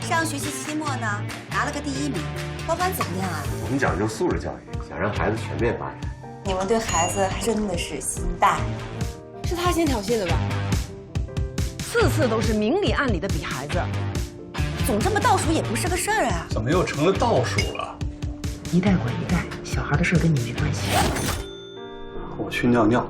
上学期期末呢，拿了个第1名，包凡怎么样啊？我们讲究素质教育，想让孩子全面发展。你们对孩子真的是心大。是他先挑衅的吧？次都是明里暗里的比孩子，总这么倒数也不是个事儿啊。怎么又成了倒数了？一代管一代，小孩的事跟你没关系。我去尿尿。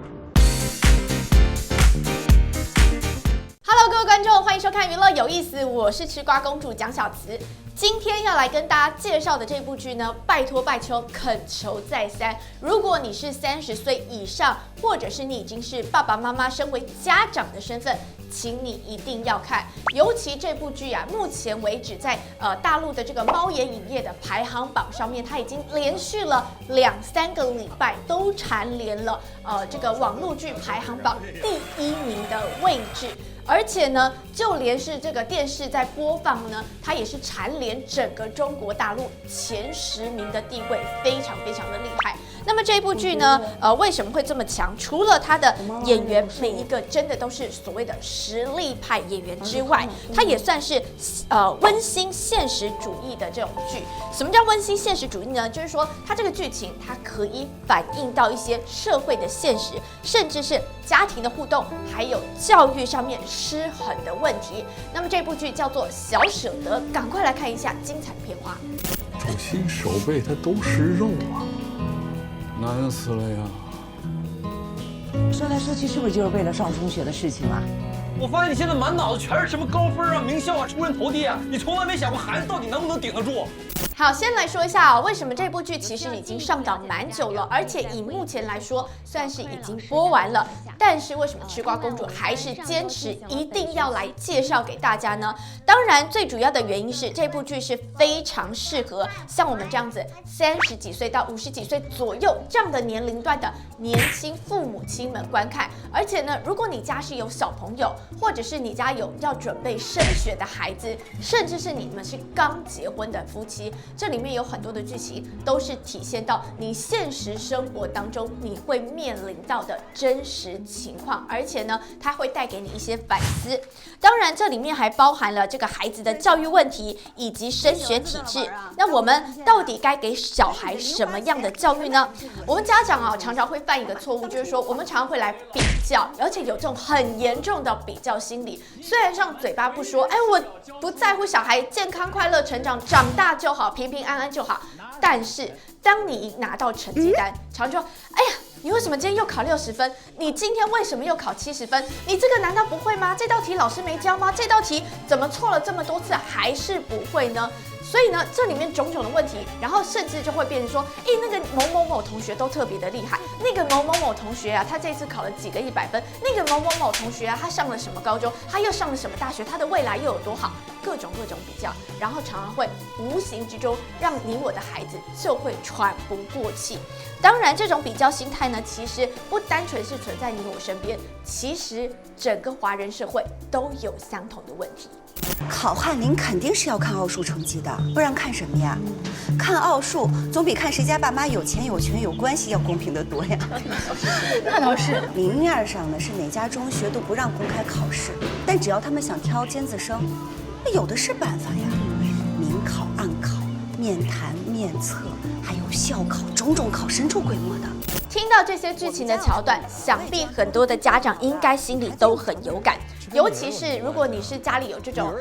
Hello， 各位观众，欢迎收看《娱乐有意思》，我是吃瓜公主蒋小慈。今天要来跟大家介绍的这部剧呢，拜托拜求，恳求再三。如果你是30岁以上，或者是你已经是爸爸妈妈，身为家长的身份，请你一定要看。尤其这部剧啊，目前为止在大陆的这个猫眼影业的排行榜上面，它已经连续了2-3个礼拜都蝉联了这个网络剧排行榜第1名的位置。而且呢，就连是这个电视在播放呢，它也是蝉联整个中国大陆前10名的地位，非常非常的厉害。那么这部剧呢，为什么会这么强？除了它的演员每一个真的都是所谓的实力派演员之外，它也算是温馨现实主义的这种剧。什么叫温馨现实主义呢？就是说它这个剧情它可以反映到一些社会的现实，甚至是家庭的互动，还有教育上面失衡的问题。那么这部剧叫做《小舍得》，赶快来看一下精彩的片花。手心手背它都是肉啊，难死了呀！说来说去，是不是就是为了上中学的事情啊？我发现你现在满脑子全是什么高分啊、名校啊、出人头地啊，你从来没想过孩子到底能不能顶得住。好，先来说一下为什么这部剧其实已经上档蛮久了，而且以目前来说算是已经播完了，但是为什么吃瓜公主还是坚持一定要来介绍给大家呢？当然，最主要的原因是这部剧是非常适合像我们这样子30几岁到50几岁左右这样的年龄段的年轻父母亲们观看。而且呢，如果你家是有小朋友，或者是你家有要准备升学的孩子，甚至是你们是刚结婚的夫妻，这里面有很多的剧情都是体现到你现实生活当中你会面临到的真实情况，而且呢，它会带给你一些反思。当然，这里面还包含了这个孩子的教育问题以及升学体制。那我们到底该给小孩什么样的教育呢？我们家长啊，常常会犯一个错误，就是说我们常常会来比较，而且有这种很严重的比较心理。虽然上嘴巴不说，我不在乎小孩健康快乐成长，长大就好，平平安安就好。但是当你一拿到成绩单，常说，哎呀，你为什么今天又考60分？你今天为什么又考70分？你这个难道不会吗？这道题老师没教吗？这道题怎么错了这么多次还是不会呢？所以呢，这里面种种的问题，然后甚至就会变成说，那个某某某同学都特别的厉害，那个某某某同学啊，他这次考了几个100分，那个某某某同学啊，他上了什么高中，他又上了什么大学，他的未来又有多好，各种比较，然后常常会无形之中让你我的孩子就会喘不过气。当然，这种比较心态呢，其实不单纯是存在你我身边，其实整个华人社会都有相同的问题。考翰林肯定是要看奥数成绩的，不然看什么呀？看奥数总比看谁家爸妈有钱有权有关系要公平得多呀。那倒是。明面上呢是哪家中学都不让公开考试，但只要他们想挑尖子生，那有的是办法呀。明考、暗考、面谈、面测，还有校考，种种考神出鬼没的。听到这些剧情的桥段，想必很多的家长应该心里都很有感。尤其是如果你是家里有这种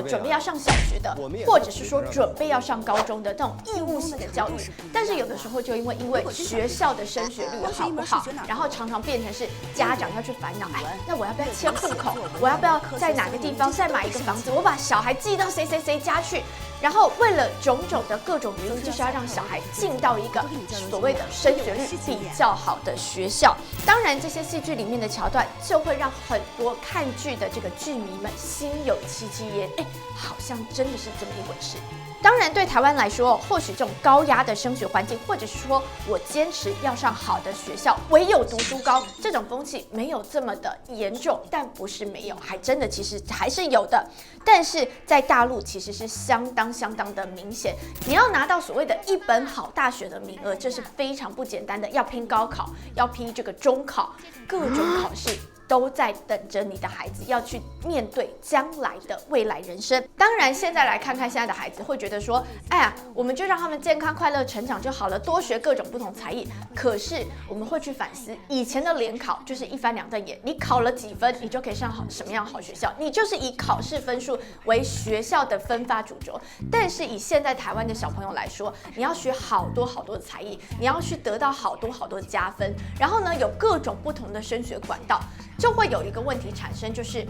准备要上小学的，或者是说准备要上高中的这种义务型的教育，但是有的时候就因为学校的升学率好不好，然后常常变成是家长要去烦恼，那我要不要迁户口？我要不要在哪个地方再买一个房子？我把小孩寄到谁谁谁家去？然后为了种种的各种原因，就是要让小孩进到一个所谓的升学率比较好的学校。当然，这些戏剧里面的桥段就会让很多看剧的这个剧迷们心有戚戚焉，好像真的是这么一回事。当然，对台湾来说，或许这种高压的升学环境，或者是说我坚持要上好的学校，唯有读书高这种风气没有这么的严重，但不是没有，还真的其实还是有的。但是在大陆其实是相当的明显，你要拿到所谓的一本好大学的名额，这是非常不简单的，要拼高考，要拼这个中考，各种考试都在等着你的孩子要去面对将来的未来人生。当然，现在来看看现在的孩子，会觉得说，哎呀，我们就让他们健康快乐成长就好了，多学各种不同才艺。可是我们会去反思，以前的联考就是一翻两瞪眼，你考了几分，你就可以上什么样好学校，你就是以考试分数为学校的分发主轴。但是以现在台湾的小朋友来说，你要学好多的才艺，你要去得到好多加分，然后呢，有各种不同的升学管道，就会有一个问题产生，就是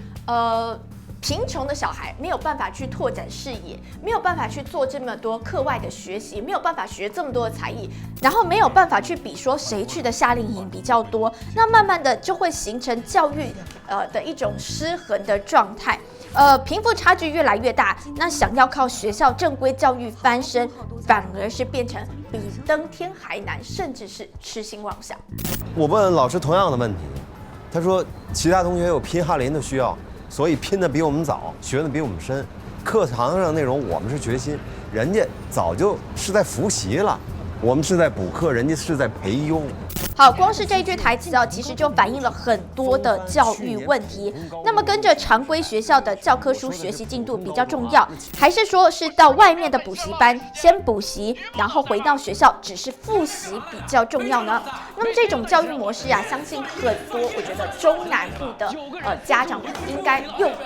贫穷的小孩没有办法去拓展视野，没有办法去做这么多课外的学习，没有办法学这么多的才艺，然后没有办法去比说谁去的夏令营比较多，那慢慢的就会形成教育的一种失衡的状态。贫富差距越来越大，那想要靠学校正规教育翻身，反而是变成比登天还难，甚至是痴心妄想。我问老师同样的问题，他说其他同学有拼哈林的需要，所以拼得比我们早，学得比我们深。课堂上的内容我们是决心，人家早就是在复习了，我们是在补课，人家是在培优。好，光是这一句台词其实就反映了很多的教育问题。那么跟着常规学校的教科书学习进度比较重要，还是说是到外面的补习班先补习，然后回到学校只是复习比较重要呢？那么这种教育模式相信很多我觉得中南部的家长们应该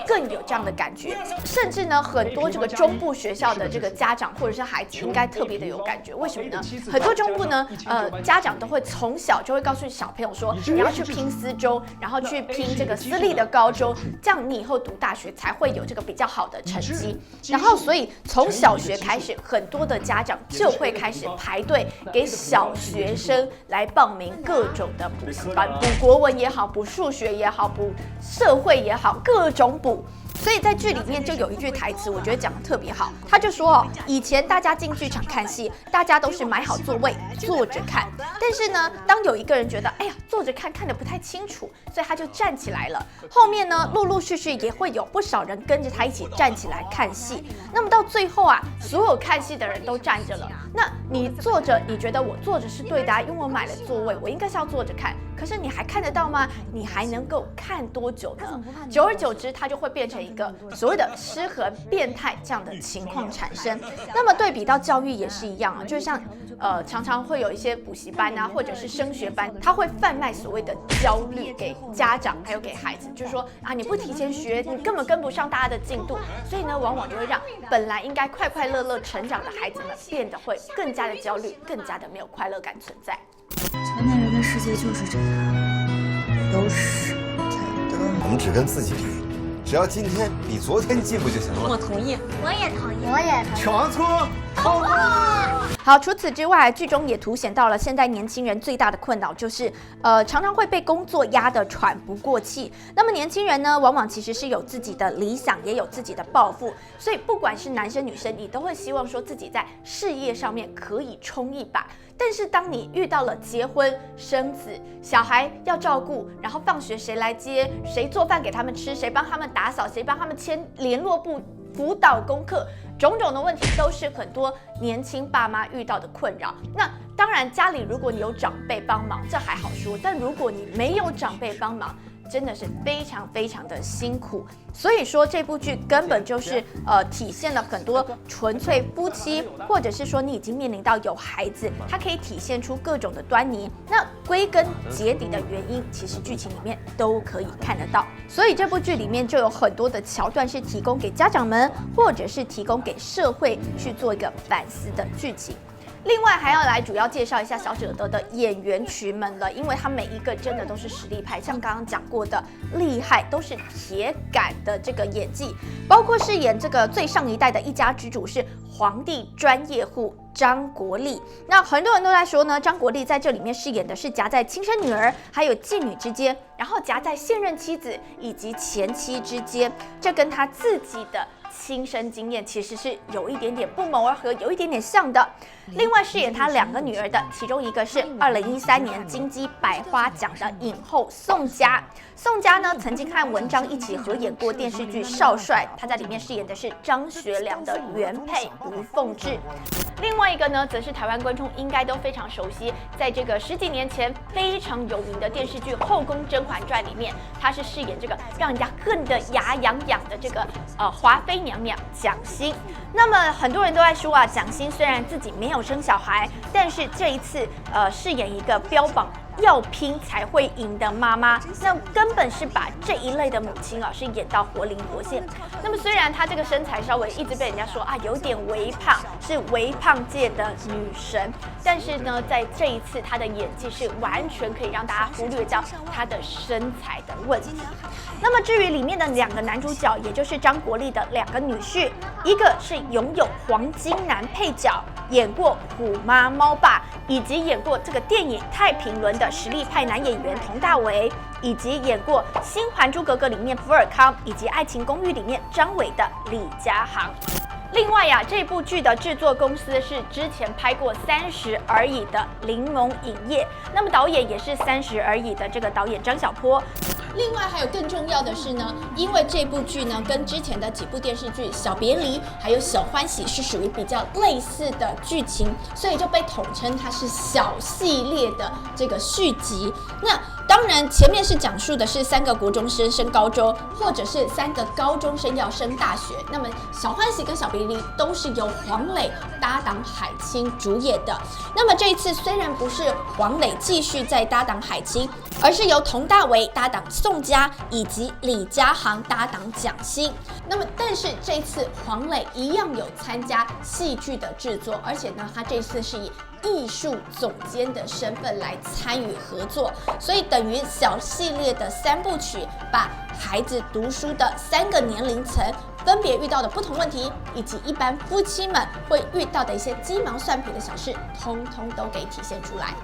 更有这样的感觉，甚至呢很多这个中部学校的这个家长或者是孩子应该特别的有感觉。为什么呢？很多中部呢家长都会从小就会告诉小朋友说，你要去拼私中，然后去拼这个私立的高中，这样你以后读大学才会有这个比较好的成绩。然后所以从小学开始，很多的家长就会开始排队给小学生来报名各种的补习班，补国文也好，补数学也好，补社会也好，各种补。所以在剧里面就有一句台词，我觉得讲得特别好。他就说以前大家进剧场看戏，大家都是买好座位坐着看，但是呢，当有一个人觉得，哎呀，坐着看得不太清楚，所以他就站起来了。后面呢，陆陆续续也会有不少人跟着他一起站起来看戏。那么到最后所有看戏的人都站着了，那你坐着，你觉得我坐着是对的因为我买了座位，我应该是要坐着看。可是你还看得到吗？你还能够看多久呢？久而久之，它就会变成一个所谓的失衡、变态这样的情况产生。那么对比到教育也是一样就像常常会有一些补习班或者是升学班，他会贩卖所谓的焦虑给家长还有给孩子，就是说你不提前学，你根本跟不上大家的进度，所以呢，往往就会让本来应该快快乐乐成长的孩子们变得会更加的焦虑，更加的没有快乐感存在。成年人的世界就是这样，有始才有得。我们只跟自己比，只要今天比昨天进步就行了。我同意，我也同意，我也同意。全错。好，除此之外，剧中也凸显到了现在年轻人最大的困扰，就是常常会被工作压得喘不过气。那么年轻人呢，往往其实是有自己的理想，也有自己的抱负，所以不管是男生女生，你都会希望说自己在事业上面可以冲一把。但是当你遇到了结婚、生子、小孩要照顾，然后放学谁来接，谁做饭给他们吃，谁帮他们打扫，谁帮他们签联络簿、辅导功课，种种的问题都是很多年轻爸妈遇到的困扰。那当然，家里如果你有长辈帮忙，这还好说；但如果你没有长辈帮忙，真的是非常非常的辛苦。所以说这部剧根本就是体现了很多纯粹夫妻，或者是说你已经面临到有孩子，它可以体现出各种的端倪。那归根结底的原因，其实剧情里面都可以看得到。所以这部剧里面就有很多的桥段是提供给家长们，或者是提供给社会去做一个反思的剧情。另外还要来主要介绍一下小舍得的演员群们了，因为他每一个真的都是实力派，像刚刚讲过的厉害，都是铁杆的这个演技，包括饰演这个最上一代的一家之主是皇帝专业户张国立。那很多人都在说呢，张国立在这里面饰演的是夹在亲生女儿还有继女之间，然后夹在现任妻子以及前妻之间，这跟他自己的亲身经验其实是有一点点不谋而合，有一点点像的。另外饰演他2个女儿的，其中一个是2013年金鸡百花奖的影后宋佳。宋佳呢，曾经和文章一起合演过电视剧《少帅》，她在里面饰演的是张学良的原配吴凤至。另外一个呢，则是台湾观众应该都非常熟悉，在这个10几年前非常有名的电视剧《后宫甄嬛传》里面，她是饰演这个让人家恨得牙痒痒的这个华妃娘娘蒋欣。那么很多人都在说啊，蒋欣虽然自己没有生小孩，但是这一次饰演一个标榜要拼才会赢的妈妈，那根本是把这一类的母亲啊是演到活灵活现。那么虽然她这个身材稍微一直被人家说啊有点微胖，是微胖界的女神，但是呢，在这一次她的演技是完全可以让大家忽略掉她的身材的问题。那么至于里面的2个男主角，也就是张国立的2个女婿，一个是拥有黄金男配角，演过《虎妈猫爸》，以及演过这个电影《太平轮》的实力派男演员佟大为，以及演过《新还珠格格》里面福尔康，以及《爱情公寓》里面张伟的李家航。另外呀，这部剧的制作公司是之前拍过《30而已》的柠檬影业，那么导演也是《30而已》的这个导演张晓波。另外还有更重要的是呢，因为这部剧呢跟之前的几部电视剧《小别离》还有《小欢喜》是属于比较类似的剧情，所以就被统称它是小系列的这个续集。那当然，前面是讲述的是3个国中生升高中，或者是3个高中生要升大学。那么《小欢喜》跟《小别离》都是由黄磊搭档海清主演的。那么这一次虽然不是黄磊继续在搭档海清，而是由佟大为搭档宋佳，以及李家航搭档蒋欣。那么但是这次黄磊一样有参加戏剧的制作，而且呢，他这次是以艺术总监的身份来参与合作，所以等于小系列的3部曲，把孩子读书的3个年龄层分别遇到的不同问题，以及一般夫妻们会遇到的一些鸡毛蒜皮的小事，通通都给体现出来。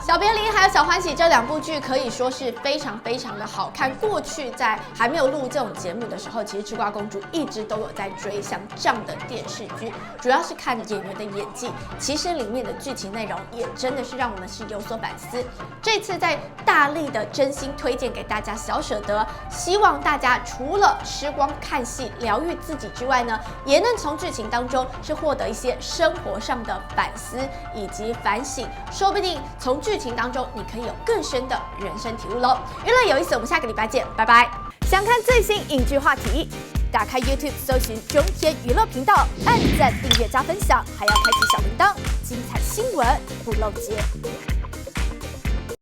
小别离还有小欢喜这2部剧可以说是非常非常的好看。过去在还没有录这种节目的时候，其实吃瓜公主一直都有在追像这样的电视剧，主要是看演员的演技，其实里面的剧情内容也真的是让我们是有所反思。这次在大力的真心推荐给大家小舍得，希望大家除了吃光看戏疗愈自己之外呢，也能从剧情当中是获得一些生活上的反思以及反省，说不定从剧情当中你可以有更深的人生体悟喽。娱乐有意思，我们下个礼拜见，拜拜。想看最新影剧话题，打开 YouTube 搜寻中天娱乐频道，按赞、订阅、加分享，还要开启小铃铛，精彩新闻不漏接。